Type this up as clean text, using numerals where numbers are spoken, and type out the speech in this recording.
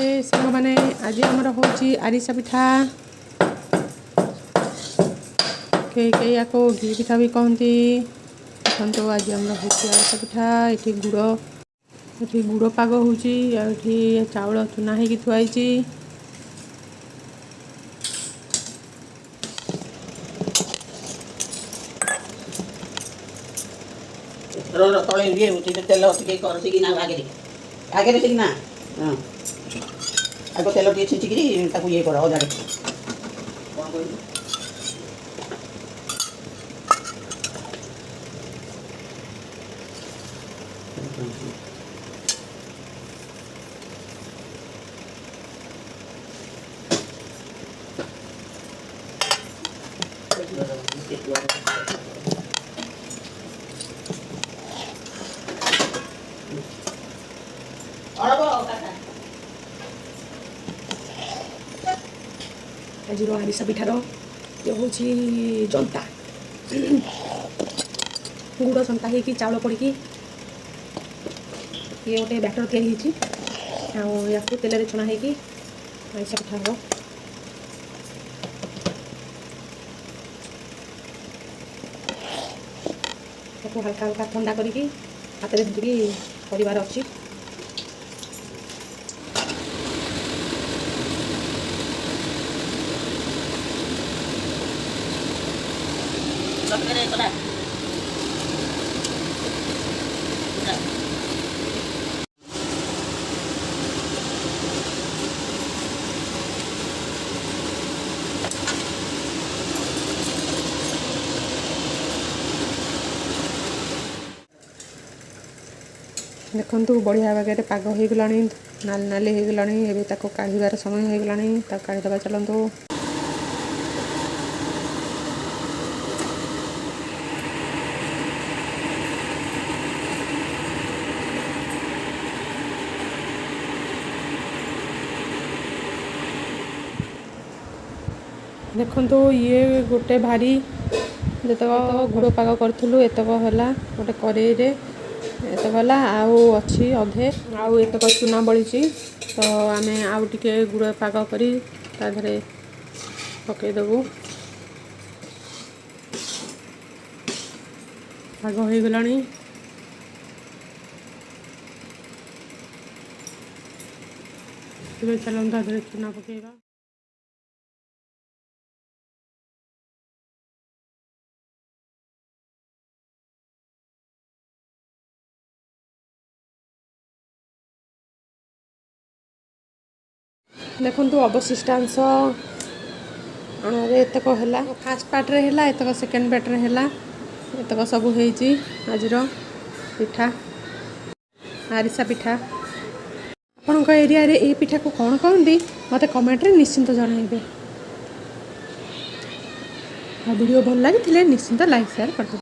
सांग मैंने आज आमर हूँ आरिसा पिठा कई या घी पिठा भी कहती देखो आज आम आरिसा पिठा ये गुड़ पाग हो चाउल चुना हो थुआई तले ये तेल टिके आगे आगे ना हाँ आगे तेल टे छिचिक ये कर अजाड़े कौन कह आज आरिसा पिठार ये हूँ जंता गुड़ जंता हो चाउल पड़ी ये गोटे बैटर या तेल छुणा हो आरिसा पिठा हम हल्का हल्का ठंडा करके हाथ में धरिकी करार अच्छी देखु बढ़िया बागे पाग हो गला नाली नाली हो गला काढ़ार समय हो गला काढ़ीदे चलतु देखु ये गोटे भारी जितक गुड़ पाग करूँ एतक है गोटे कड़े एतक आउ अच्छी अधे आउ एतक चूना बड़ी तो आम आउ टे गुड़ पाग कर पकईदेबू पाग हो गला चलते चूना पकेगा देखु अवशिष्टांश एतक है फास्ट पार्ट्रे है एतक सेकेंड पार्ट्रे है एतक सब आज पिठा आरिसा पिठा आपण एरिया रे ये पिठा को कौन कहते मत कमेंट रे निश्चिंत जनइबे वीडियो भल लगी निश्चिंत लाइक शेयर कर